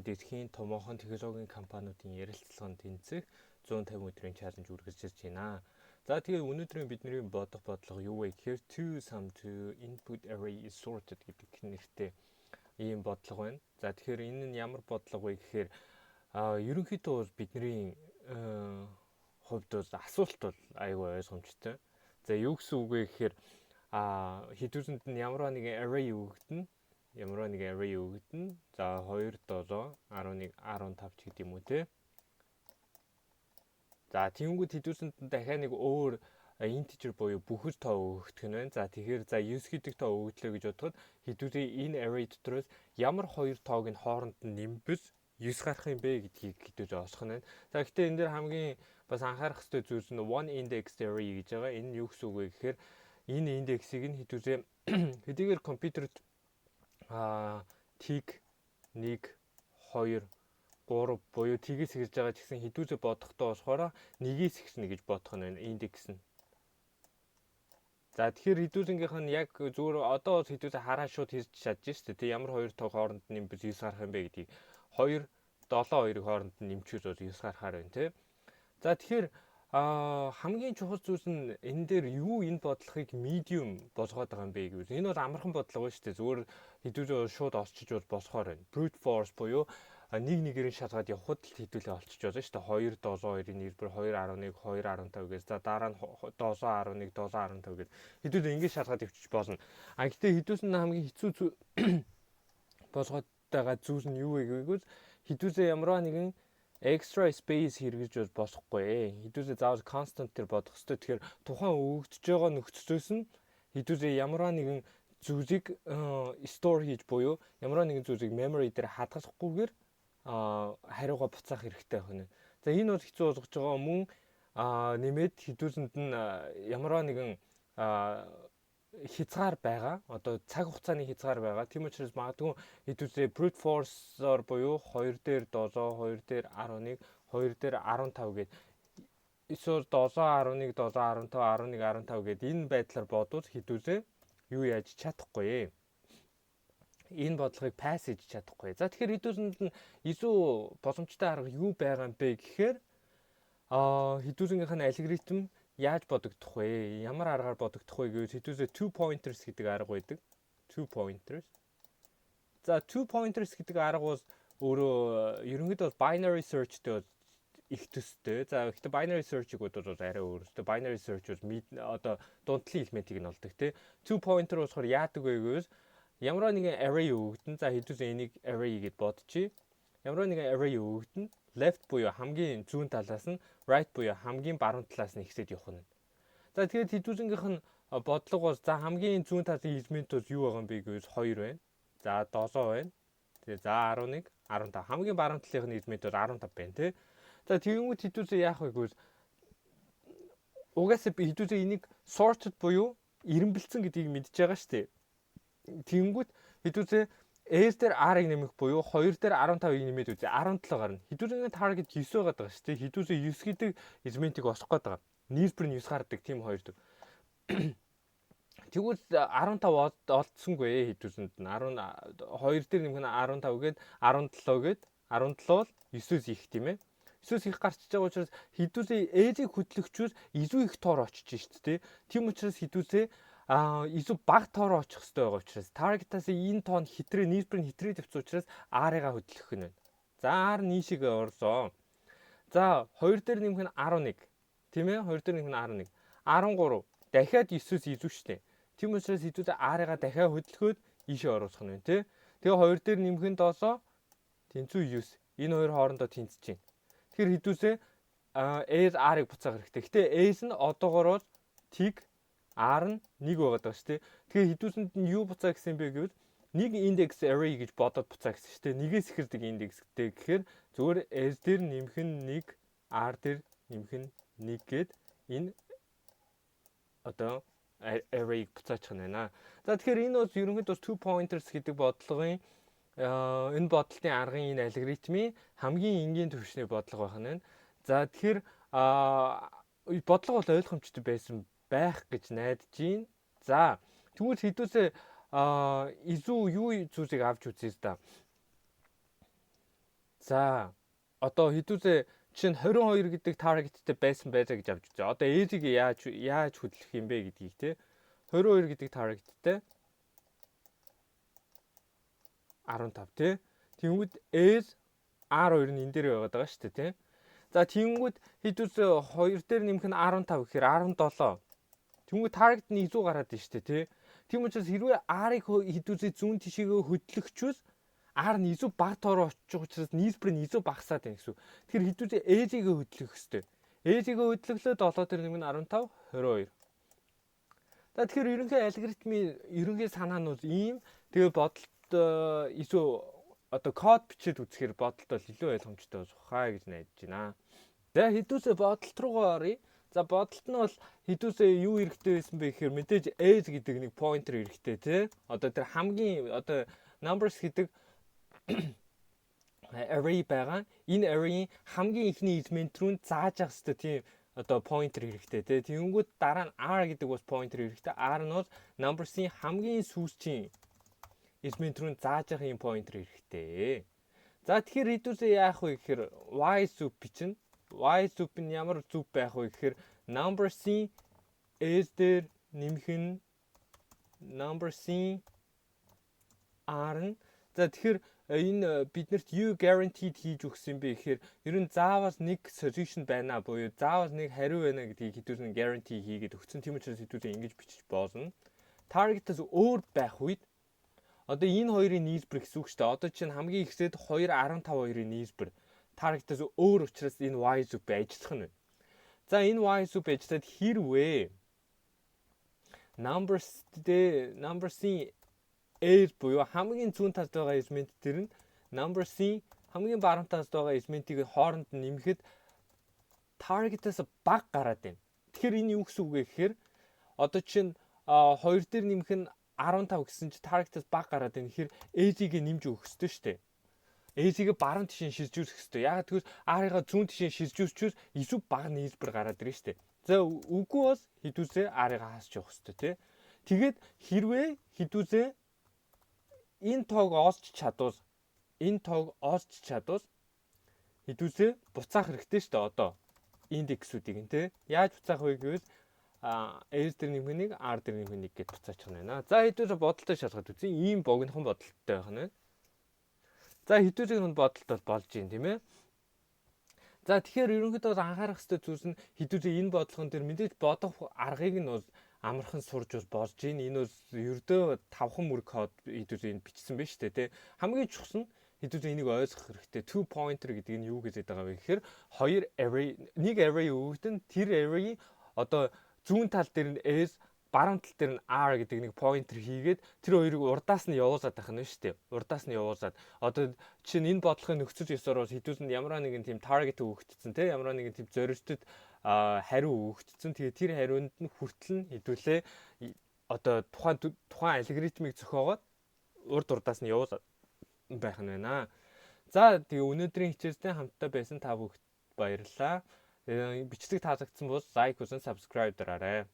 дэлхийн томоохон технологийн компаниудын ярилцлаганд тэнцэх 150 өдрийн чаленж үргэлжлэж байна. За тэгээ өнөөдрийн бидний бодох бодлого юу вэ гэхээр to sum to input array is sorted гэдэг нэртэй ийм бодлого байна. За тэгэхээр энэ нь ямар бодлого вэ гэхээр ерөнхийдөө бидний хувьд асуулт бол аюул ойлгомжтой. За юу гэсэн үг вэ гэхээр хэдүүсэнд нь ямар нэгэн array өгөгдөн. За 2, 7, 11, 15 ч гэдэм үү те. За тиймгүүд хэдүүсэнд нь дахиад нэг өөр integer буюу бүхэл тоо өгөгдөх нь байна. За тэгэхээр 9 гэдэг тоо өгөгдлөө гэж бодоход хэдүүрээ энэ array дотроос ямар хоёр тоог нь хооронд нь нэмбэл 9 гарах юм бэ гэдгийг хэдүүж олох нь байна. За гэхдээ энэ дээр хамгийн бас анхаарах ёстой зүйлс нь one index array гэж байгаа. Энэ юу гэсэн үг вэ гэхээр энэ индексийг нь хэдийгээр компьютерт тиг 1 2 3 буюу тгээс эхэлж байгаа ч гэсэн хэдүүзээ бодохдоо болохоор нэгээс эхэлнэ гэж бодох нь индекс нь. За тэгэхээр хэдүүзэнгийнх нь яг зүгээр одоо хэдүүзээ хараа шууд хийж чадж шүү дээ. Ямар хоёр тоог хооронд нь нэмбэл 9 гарах юм бэ гэдгийг 2 7 2-ыг хооронд нь нэмчихвэл 9 гарахаар байна тий. За тэгэхээр хамгийн чухал зүйлс нь энэ дээр энэ бодлогыг medium болгоод байгаа юм бэ гэвэл энэ бол амархан бодлого шүү дээ. Зүгээр хэдүүзээ шууд олчиж бол босгоор байна. Brute force буюу нэгээр нь шалгаад явхад л хэдүүлээ олчиж болно шүү дээ. 2 7 2-ын нийлбэр 2 11 2 15 гэж. За дараа нь 7 11 7 15 гэж. Хэдүүлээ ингэж шалгаад явчих болно. Гэхдээ хэдүүс нь хамгийн хэцүү болгоод байгаа зүйл нь юу вэ гэвэл хэдүүзээ ямарваа нэгэн extra space хэрэгжиж болохгүй. Хэдүүзээ заавал constant төр бодох хэрэгтэй. Тэгэхээр тухайн өгөгдөж байгаа нөхцлөөс нь хэдүүзээ ямарваа нэгэн зүйлийг store хийж буюу ямарваа нэгэн зүйлийг memory дээр хадгалахгүйгээр хариугаа буцаах хэрэгтэй байна. За энэ бол хэцүү болгож байгаа мөн нэмээд хэдүүсэнд нь ямарваа нэгэн хязгаар байгаа. Одоо цаг хугацааны хязгаар байгаа. Тийм учраас магадгүй хэдүүсээ brute force-оор буюу 2 дээр 7, 2 дээр 11, 2 дээр 15 гээд эсвэл 7 11 7 15 11 15 гээд энэ байдлаар бодвол хэдүүсээ юу яаж чадахгүй. Энэ бодлогыг пасс хийж чадахгүй. За тэгэхээр хэдүүсэнд нь илүү боломжтой арга юу байгаа юм бэ гэхээр хэдүүсэнгийнх нь алгоритм яаж бодогдох вэ? Ямар аргаар бодогдох вэ гэвэл хэдүүсээ 2 pointers гэдэг арга байдаг. 2 pointers. За 2 pointers гэдэг арга бол өөрөө ерөнхийдөө binary search-тэй их төстэй. За гэхдээ binary search-ийг бол арай өөр. Binary search бол одоо дундлын элементийг нь олдог тий. 2 pointer болохоор яадаг вэ гэвэл ямар нэгэн array өгөгдөн. За хэдүүсээ энийг array гэж бодчих. Ямар нэгэн array өгөгдөн. Left буюу хамгийн зүүн талаас нь, right буюу хамгийн баруун талаас нь ихсээд явах нь. За тэгээд хэдүүсэнгийнх нь бодлого бол за хамгийн зүүн талын элемент бол юу байгаа юм бэ гэвэл 2 байна. За 7 байна. Тэгээ за 11, 15. Хамгийн баруун талынх нь элемент бол 15 байна тий. За тэгэнгүүт хэдүүсээ яах вэ гэвэл угаасаа би хэдүүсээ энийг sorted буюу ирэмбэлцэн гэдгийг мэдж байгаа шүү дээ. Тэгэнгүүт хэдүүсээ S дээр R-ыг нэмэх буюу 2 дээр 15-ыг нэмээд үзье. 17 гарна. Хэдүүсээ target 9 байгаа даа шүү дээ. Хэдүүсээ 9 гэдэг элементийг олох гээд байгаа. Нийлбэр нь 9 гардаг тийм хоёр дэг. Тэгвэл 15 олдсонгүй хэдүүсэнд нь 2 дээр нэмэх нь 15 гээд 17 гээд 17 бол 9-өөс их тийм ээ. 9-өөс их гарчиж байгаа учраас хэдүүсээ S-ийг хөтлөгчвөл илүү их тоор очиж шүү дээ. Тийм учраас хэдүүсээ илүү бага тоор очих хэрэгтэй байгаа учраас target-аас энэ тоон хэтрээ нийлбэр нь хэтрээд явц учраас R-ыг хөтлөх нь байна. За R нийшиг орлоо. За 2 дээр нэмэх нь 11. Тийм ээ? 2 дээр нэмэх нь 11. 13. Дахиад 9-өөс илүү шүү дээ. Тийм учраас хэдүүсээ R-ыг дахиад хөтлөхөд ийшээ оруулах нь байна тий. Тэгээ 2 дээр нэмэх нь 7. Тэнцүү 9. Энэ хоёр хоорондоо тэнцэж байна. Тэгэхээр хэдүүсээ S R-ыг буцаах хэрэгтэй. Гэтэ S нь одоогоор бол тиг R нь 1 байгаа даа шүү дээ. Тэгэхээр хэдүүсэнд нь юу буцаа гэсэн бэ гэвэл нэг index array гэж бодоод буцаа гэсэн шүү дээ. Нэгээс эхэлдэг индекстэй гэхээр зүгээр S дээр нэмэх нь 1, R дээр нэмэх нь 1 гээд энэ одоо array-г буцаачих нь байна. За тэгэхээр энэ бол ерөнхийдөө 2 pointers гэдэг бодлогын энэ бодлолтын аргын энэ алгоритмын хамгийн энгийн түвшний бодлого байх нь. За тэгэхээр бодлого бол ойлгомжтой байсан байх гэж найдаж байна. За тэгвэл хэдүүсээ илүү юу зүйлийг авч үзье та. За одоо хэдүүлээ чинь 22 гэдэг таргеттэй байсан байжаа гэж авч үзье. Одоо ээжийг яаж хөдлөх юм бэ гэдгийг те 22 гэдэг таргеттэй 15 те. Тэнгүүд ээж R2 нь энэ дээр байгаад байгаа шүү дээ те. За тэнгүүд хэдүүлээ 2 дээр нэмэх нь 15 гэхээр 17. Тэнгүүд таргет нь 100 гараад байна шүү дээ те. Тийм учраас хэрвээ R-ыг хэдүүлээ зүүн тишээгээ хөдлөхчүүс R нь 100 баг тоор очих учраас нийлбэр нь 100 багасаад байна гэсэн. Тэгэхээр хэдүүлээ ээж-ийг хөдлөх хэрэгтэй. Ээж-ийг хөдлөглөө 7 дээр нэмэх нь 15 22. За тэгэхээр ерөнхий алгоритмын ерөнхий санаа нь бол ийм. Тэгээ бодолт эсвэл одоо код бичээд үзэхээр бодолт бол илүү ойлгомжтой болох хаа гэж найдаж байна. За хэдүүлээ бодолт руугаа оръё. За бодолт нь бол хэдүүлээ юу хэрэгтэй байсан бэ гэхээр мэдээж age гэдэг нэг pointer хэрэгтэй тий. Одоо тэр хамгийн одоо numbers гэдэг array байгаа. Энэ array-ийн хамгийн ихний элемент рүү зааж явах хэрэгтэй тийм одоо pointer хэрэгтэй тий. Тэгэнгүүт дараа нь r гэдэг бас pointer хэрэгтэй. R нь бол numbers-ийн хамгийн сүүсчийн элемент рүү зааж явах юм pointer хэрэгтэй. За тэгэхээр хэдүүлээ яах вэ гэхээр y soup бичнэ. Y soup нь ямар зүв байх вэ гэхээр numbers-ийн age дээр нэмэх нь numbers-ийн r нь. За тэгэхээр энэ биднэрт you guaranteed хийж өгсөн бэ гэхээр ер нь заавал нэг solution байна буюу заавал нэг хариу байна гэдгийг хэдүүлэн guarantee хийгээд өгсөн. Тийм учраас хэдүүлэн ингэж бичиж болно. Target-аас өөр байх үед одоо энэ хоёрын нийлбэр гэсэн үг шүү дээ. Одоо чинь хамгийн ихсээд 2 15 2-ын нийлбэр. Target-аас өөр учраас энэ y soup ажиллах нь байна. За энэ y soup ажиллаад хэрвээ numbers-ийн age буюу хамгийн зүүн талд байгаа элемент төр нь numbers-ийн хамгийн баруун талд байгаа элементийг хооронд нь нэмэхэд target-аас бага гараад байна. Тэгэхээр энэ юу гэсэн үг вэ гэхээр одоо чинь 2 дээр нэмэх нь 15 гэсэн чи target-аас бага гараад байна. Тэгэхээр age-ийг нэмж өгөх хэрэгтэй шүү дээ. Age-ийг баруун тишээ шилжүүлэх хэрэгтэй. Ягаад гэвэл R-ыг зүүн тишээ шилжүүлчихвэл илүү бага нийлбэр гараад ирнэ шүү дээ. За үгүй бол хэдүүлээ R-ыг хаасч явах хэрэгтэй тий. Тэгээд хэрвээ хэдүүлээ энэ тоог олж чадвал хэдүүлээ буцаах хэрэгтэй шүү дээ одоо индексүүдийг нь тий. Яаж буцаах вэ гэвэл age дээр нэмэх нэг R дээр нэмэх нэг гэж буцаачих нь байна. За хэдүүлээ бодолтой шалгаад үзье. Ийм богинохон бодолтой байх нь. За хэдүүлээ нь бодолт бол болж юм тийм ээ. За тэгэхээр ерөнхийдөө анхаарах хэрэгтэй зүйлс нь хэдүүлээ энэ бодлогон дээр мэдээж бодох аргыг нь бол амархан сурж болж байна. Энэ бол ердөө 5хан мөр код хэдүүлээ энд бичсэн байна шүү дээ тий. Хамгийн чухал нь хэдүүлээ энийг ойлгох хэрэгтэй. Two pointer гэдэг нь юу гэж байгаа вэ гэхээр хоёр array нэг array өгдөн тэр array одоо зүүн тал дээр нь s баруун тал дээр нь r гэдэг нэг pointer хийгээд тэр хоёрыг урдаас нь явуулаад байх нь шүү дээ. Урдаас нь явуулаад одоо чинь энэ бодлогын нөхцөл ёсоор бол хэдүүлэн ямар нэгэн тийм target өгөгдсөн тийм ямар нэгэн тийм зорилтод хариу өгөгдсөн. Тэгээ тэр хариунд нь хүртэл нь хэдүүлээ одоо тухайн алгоритмыг зохиогоод урдаас нь явуулаад байх нь байна. За тэгээ өнөөдрийн хичээлтэй хамтдаа байсан та бүхэнд баярлалаа. Бичлэг таалагдсан бол лайк, subscribe дараарай.